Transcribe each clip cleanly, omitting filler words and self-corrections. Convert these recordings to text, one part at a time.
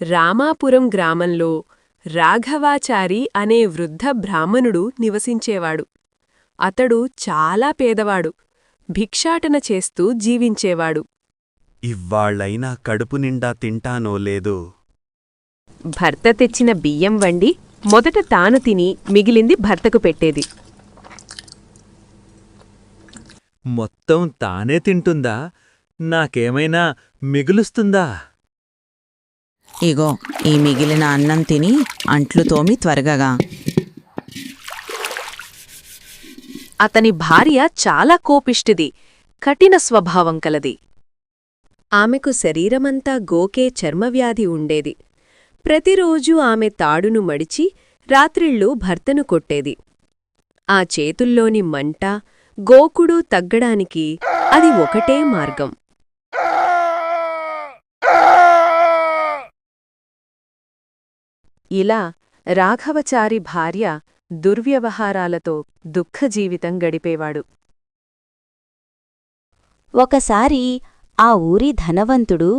రామాపురం గ్రామంలో రాఘవాచారి అనే వృద్ధ బ్రాహ్మణుడు నివసించేవాడు. అతడు చాలా పేదవాడు. భిక్షాటన చేస్తూ జీవించేవాడు. ఇవ్వాళ్లైనా కడుపు నిండా తింటానో లేదో. భర్త తెచ్చిన బియ్యం వండి మొదట తాను తిని మిగిలింది భర్తకు పెట్టేది. మొత్తం తానే తింటుందా? నాకేమైనా మిగులుస్తుందా? ఇగో ఈ మిగిలిన అన్నం తిని అంట్లు తోమి త్వరగా. అతని భార్య చాలా కోపిష్టిది, కఠిన స్వభావం కలది. ఆమెకు శరీరమంతా గోకే చర్మవ్యాధి ఉండేది. ప్రతిరోజూ ఆమె తాడును మడిచి రాత్రిళ్ళు భర్తను కొట్టేది. ఆ చేతుల్లోని మంట, గోకుడు తగ్గడానికి అది ఒకటే మార్గం. ఇలా రాఘవచారి భార్య దుర్వ్యవహారాలతో దుఃఖజీవితం గడిపేవాడు. ఒకసారి ఆ ఊరి ధనవంతుడు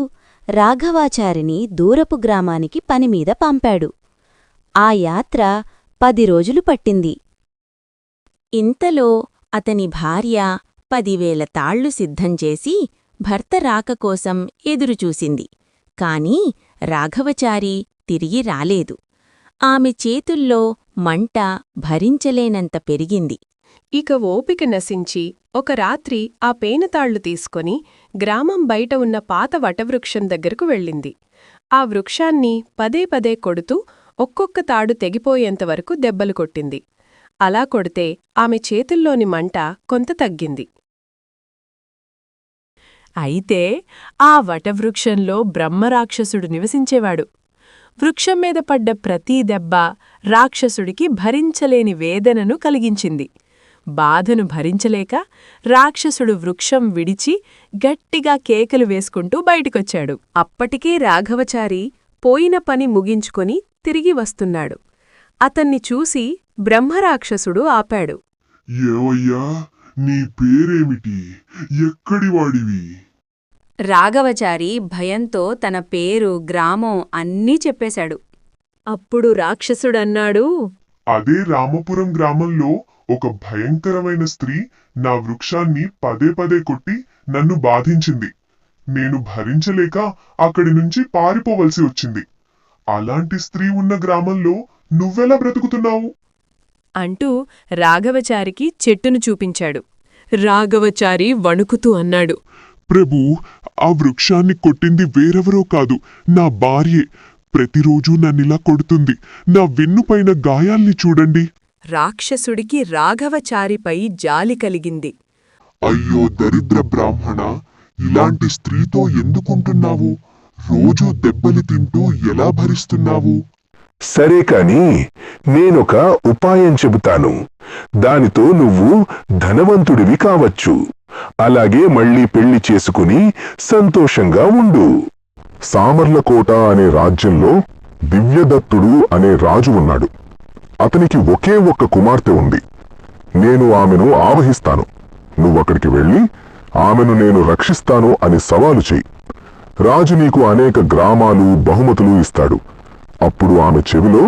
రాఘవాచారిని దూరపు గ్రామానికి పనిమీద పంపాడు. ఆ యాత్ర 10 రోజులు పట్టింది. ఇంతలో అతని భార్య 10,000 తాళ్లు సిద్ధంచేసి భర్త రాకకోసం ఎదురుచూసింది. కాని రాఘవచారి తిరిగి రాలేదు. ఆమె చేతుల్లో మంట భరించలేనంత పెరిగింది. ఇక ఓపిక నశించి ఒక రాత్రి ఆ పేనతాళ్లు తీసుకొని గ్రామం బయట ఉన్న పాత వటవృక్షం దగ్గరకు వెళ్ళింది. ఆ వృక్షాన్ని పదే పదే కొడుతూ ఒక్కొక్క తాడు తెగిపోయేంతవరకు దెబ్బలు కొట్టింది. అలా కొడితే ఆమె చేతుల్లోని మంట కొంత తగ్గింది. అయితే ఆ వటవృక్షంలో బ్రహ్మరాక్షసుడు నివసించేవాడు. వృక్షం మీద పడ్డ ప్రతీ దెబ్బ రాక్షసుడికి భరించలేని వేదనను కలిగించింది. బాధను భరించలేక రాక్షసుడు వృక్షం విడిచి గట్టిగా కేకలు వేసుకుంటూ బయటికొచ్చాడు. అప్పటికే రాఘవచారి పోయిన పని ముగించుకొని తిరిగి వస్తున్నాడు. అతన్ని చూసి బ్రహ్మరాక్షసుడు ఆపాడు. ఏవయ్యా, నీ పేరేమిటి? ఎక్కడివాడివి? రాఘవచారి భయంతో తన పేరు, గ్రామం అన్నీ చెప్పేశాడు. అప్పుడు రాక్షసుడన్నాడు, అదే రామపురం గ్రామంలో ఒక భయంకరమైన స్త్రీ నా వృక్షాన్ని పదే పదే కొట్టి నన్ను బాధించింది. నేను భరించలేక అక్కడి నుంచి పారిపోవలసి వచ్చింది. అలాంటి స్త్రీ ఉన్న గ్రామంలో నువ్వెలా బ్రతుకుతున్నావు? అంటూ రాఘవచారికి చెట్టును చూపించాడు. రాఘవచారి వణుకుతూ అన్నాడు, ప్రభూ, ఆ వృక్షాన్ని కొట్టింది వేరెవరో కాదు, నా భార్యే. ప్రతిరోజూ నన్నిలా కొడుతుంది. నా వెన్నుపైన గాయాల్ని చూడండి. రాక్షసుడికి రాఘవచారిపై జాలి కలిగింది. అయ్యో దరిద్ర బ్రాహ్మణ, ఇలాంటి స్త్రీతో ఎందుకుంటున్నావు? రోజూ దెబ్బలు తింటూ ఎలా భరిస్తున్నావు? సరే కాని నేనొక ఉపాయం చెబుతాను. దానితో నువ్వు ధనవంతుడివి కావచ్చు. అలాగే మళ్ళీ పెళ్లి చేసుకుని సంతోషంగా ఉండు. సామర్లకోట అనే రాజ్యంలో దివ్యదత్తుడు అనే రాజు ఉన్నాడు. అతనికి ఒకే ఒక్క కుమార్తె ఉంది. నేను ఆమెను ఆవహిస్తాను. నువ్వక్కడికి వెళ్ళి ఆమెను నేను రక్షిస్తాను అని సవాలు చెయ్యి. రాజు నీకు అనేక గ్రామాలు, బహుమతులు ఇస్తాడు. అప్పుడు ఆమె చెవిలో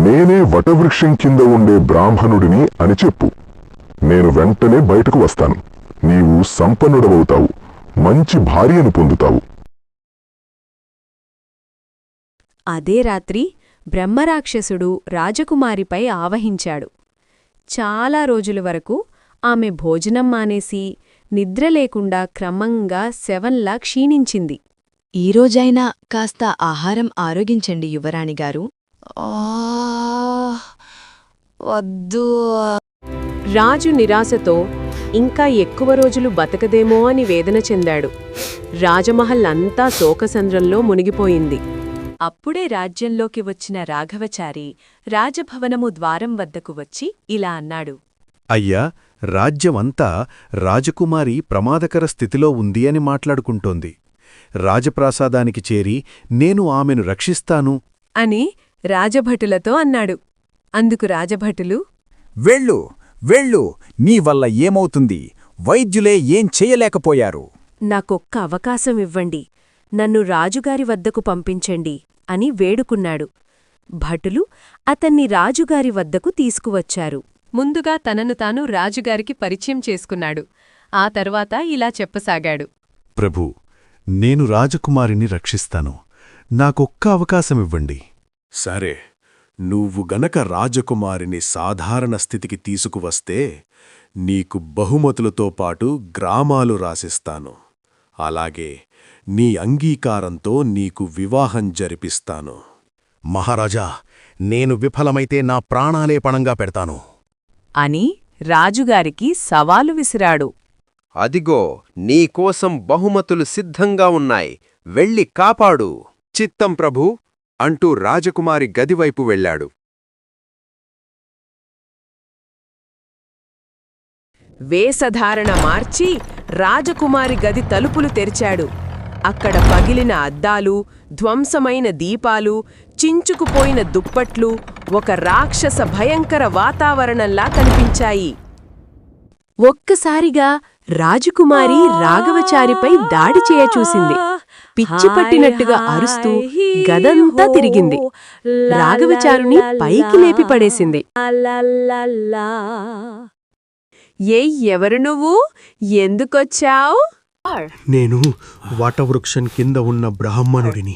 నేనే వటవృక్షం కింద ఉండే బ్రాహ్మణుడిని అని చెప్పు. నేను వెంటనే బయటకు వస్తాను. నీవు సంపన్నుడవవుతావు, మంచి భార్యను పొందుతావు. అదే రాత్రి బ్రహ్మరాక్షసుడు రాజకుమారిపై ఆవహించాడు. చాలా రోజుల వరకు ఆమె భోజనం మానేసి నిద్రలేకుండా క్రమంగా శవంలా క్షీణించింది. ఈరోజైనా కాస్త ఆహారం ఆరోగించండి యువరాణిగారు. వద్దు. రాజు నిరాశతో ఇంకా ఎక్కువ రోజులు బతకదేమో అని వేదన చెందాడు. రాజమహల్ అంతా శోకసంద్రంలో మునిగిపోయింది. అప్పుడే రాజ్యంలోకి వచ్చిన రాఘవచారి రాజభవనము ద్వారం వద్దకు వచ్చి ఇలా అన్నాడు. అయ్యా, రాజ్యమంతా రాజకుమారి ప్రమాదకర స్థితిలో ఉంది అని మాట్లాడుకుంటోంది. రాజప్రాసాదానికి చేరి నేను ఆమెను రక్షిస్తాను అని రాజభటులతో అన్నాడు. అందుకు రాజభటులు, వెళ్ళు వెళ్ళు, నీవల్ల ఏమవుతుంది? వైద్యులే ఏం చెయ్యలేకపోయారు. నాకొక్క అవకాశం ఇవ్వండి, నన్ను రాజుగారి వద్దకు పంపించండి అని వేడుకున్నాడు. భటులు అతన్ని రాజుగారి వద్దకు తీసుకువచ్చారు. ముందుగా తనను తాను రాజుగారికి పరిచయం చేసుకున్నాడు. ఆ తర్వాత ఇలా చెప్పసాగాడు. ప్రభూ, నేను రాజకుమారిని రక్షిస్తాను. నాకొక్క అవకాశమివ్వండి. సరే, నువ్వు గనక రాజకుమారిని సాధారణ స్థితికి తీసుకువస్తే నీకు బహుమతులతో పాటు గ్రామాలు రాసిస్తాను. అలాగే నీ అంగీకారంతో నీకు వివాహం జరిపిస్తాను. మహారాజా, నేను విఫలమైతే నా ప్రాణాలే పణంగా పెడతాను అని రాజుగారికి సవాలు విసిరాడు. అదిగో, నీకోసం బహుమతులు సిద్ధంగా ఉన్నాయి. వెళ్ళి కాపాడు. చిత్తం ప్రభూ అంటూ రాజకుమారి గదివైపు వెళ్ళాడు. వేషధారణ మార్చి రాజకుమారి గది తలుపులు తెరిచాడు. అక్కడ పగిలిన అద్దాలు, ధ్వంసమైన దీపాలు, చించుకుపోయిన దుప్పట్లు ఒక రాక్షస భయంకర వాతావరణంలా కనిపించాయి. ఒక్కసారిగా రాజకుమారి రాఘవచారిపై దాడి చేయచూసింది. పిచ్చిపట్టినట్టుగా అరుస్తూ గదంతా తిరిగింది. రాఘవచారుని పైకి లేపి పడేసింది. ఎవరు నువ్వు? ఎందుకొచ్చావు? నేను వటవృక్షం కింద ఉన్న బ్రాహ్మణుడిని.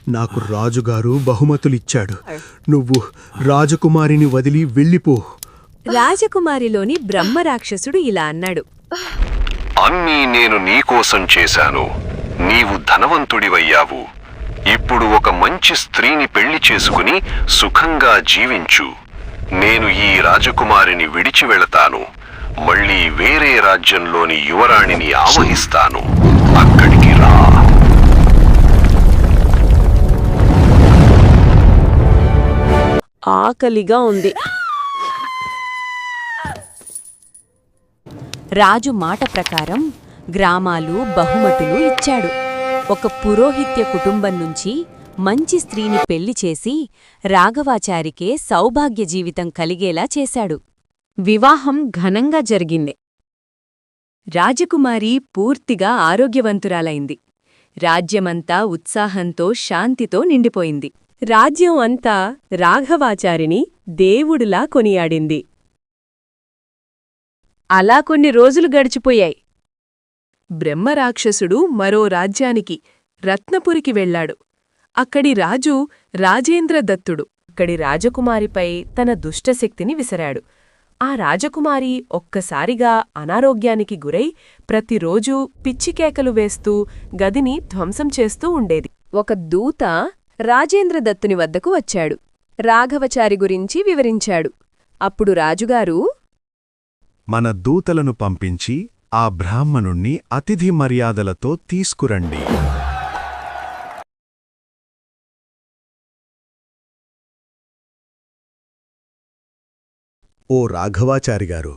నాకు రాజుగారు బహుమతులిచ్చాడు. నువ్వు రాజకుమారిని వదిలి వెళ్ళిపో. రాజకుమారిలోని బ్రహ్మరాక్షసుడు ఇలా అన్నాడు. అన్నీ నేను నీకోసం చేశాను. నీవు ధనవంతుడివయ్యావు. ఇప్పుడు ఒక మంచి స్త్రీని పెళ్లి చేసుకుని సుఖంగా జీవించు. నేను ఈ రాజకుమారిని విడిచి వెళతాను. మళ్ళీ వేరే రాజ్యంలోని యువరాణిని ఆవహిస్తాను. అక్కడికి రా. ఆకలిగా ఉంది. రాజు మాట ప్రకారం గ్రామాలు, బహుమతులు ఇచ్చాడు. ఒక పురోహిత్య కుటుంబం నుంచి మంచి స్త్రీని పెళ్లి చేసి రాఘవాచారికే సౌభాగ్య జీవితం కలిగేలా చేశాడు. వివాహం ఘనంగా జరిగింది. రాజకుమారి పూర్తిగా ఆరోగ్యవంతురాలైంది. రాజ్యమంతా ఉత్సాహంతో, శాంతితో నిండిపోయింది. రాజ్యం అంతా రాఘవాచారిని దేవుడులా కొనియాడింది. అలా కొన్ని రోజులు గడిచిపోయాయి. బ్రహ్మరాక్షసుడు మరో రాజ్యానికి, రత్నపురికి వెళ్లాడు. అక్కడి రాజు రాజేంద్రదత్తుడు అక్కడి రాజకుమారిపై తన దుష్టశక్తిని విసిరాడు. ఆ రాజకుమారి ఒక్కసారిగా అనారోగ్యానికి గురై ప్రతిరోజూ పిచ్చికేకలు వేస్తూ గదిని ధ్వంసం చేస్తూ ఉండేది. ఒక దూత రాజేంద్రదత్తుని వద్దకు వచ్చాడు. రాఘవచారి గురించి వివరించాడు. అప్పుడు రాజుగారు, మన దూతలను పంపించి ఆ బ్రాహ్మణుణ్ణి అతిథి మర్యాదలతో తీసుకురండి. ఓ రాఘవాచారిగారు,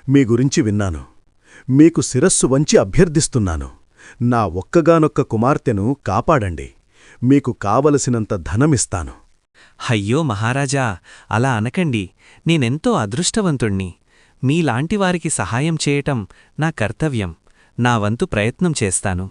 మీ గురించి విన్నాను. మీకు శిరస్సు వంచి అభ్యర్థిస్తున్నాను. నా ఒక్కగానొక్క కుమార్తెను కాపాడండి. మీకు కావలసినంత ధనమిస్తాను. అయ్యో మహారాజా, అలా అనకండి. నేనెంతో అదృష్టవంతుణ్ణి. మీలాంటివారికి సహాయం చేయటం నా కర్తవ్యం. నా వంతు ప్రయత్నం చేస్తాను.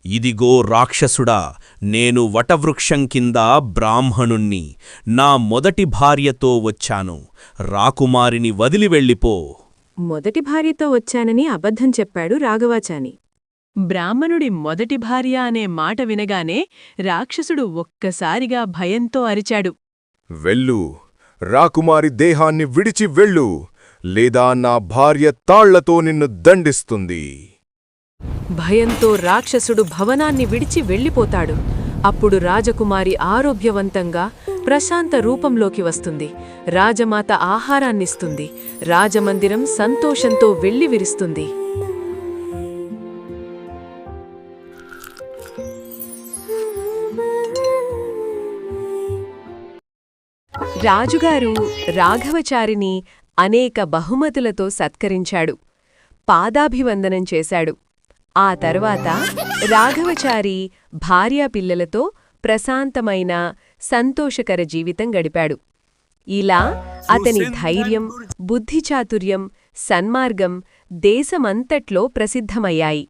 ఇదిగో రాక్షసుడా, నేను వటవృక్షం కింద బ్రాహ్మణుణ్ణి. నా మొదటి భార్యతో వచ్చాను. రాకుమారిని వదిలి వెళ్ళిపో. మొదటి భార్యతో వచ్చానని అబద్ధం చెప్పాడు రాఘవాచారి. బ్రాహ్మణుడి మొదటి భార్య అనే మాట వినగానే రాక్షసుడు ఒక్కసారిగా భయంతో అరిచాడు. వెళ్ళు, రాకుమారి దేహాన్ని విడిచి వెళ్ళు, లేదా నా భార్య తాళ్లతో నిన్ను దండిస్తుంది. భయంతో రాక్షసుడు భవనాన్ని విడిచి వెళ్ళిపోతాడు. అప్పుడు రాజకుమారి ఆరోగ్యవంతంగా ప్రశాంత రూపంలోకి వస్తుంది. రాజమాత ఆహారాన్నిస్తుంది. రాజమందిరం సంతోషంతో వెళ్లివిరుస్తుంది. రాజుగారు రాఘవచారిని అనేక బహుమతులతో సత్కరించాడు. పాదాభివందనం చేశాడు. ఆ తర్వాత రాఘవచారి భార్యాపిల్లలతో ప్రశాంతమైన సంతోషకర జీవితం గడిపాడు. ఇలా అతని ధైర్యం, బుద్ధిచాతుర్యం, సన్మార్గం దేశమంతట్లో ప్రసిద్ధమయ్యాయి.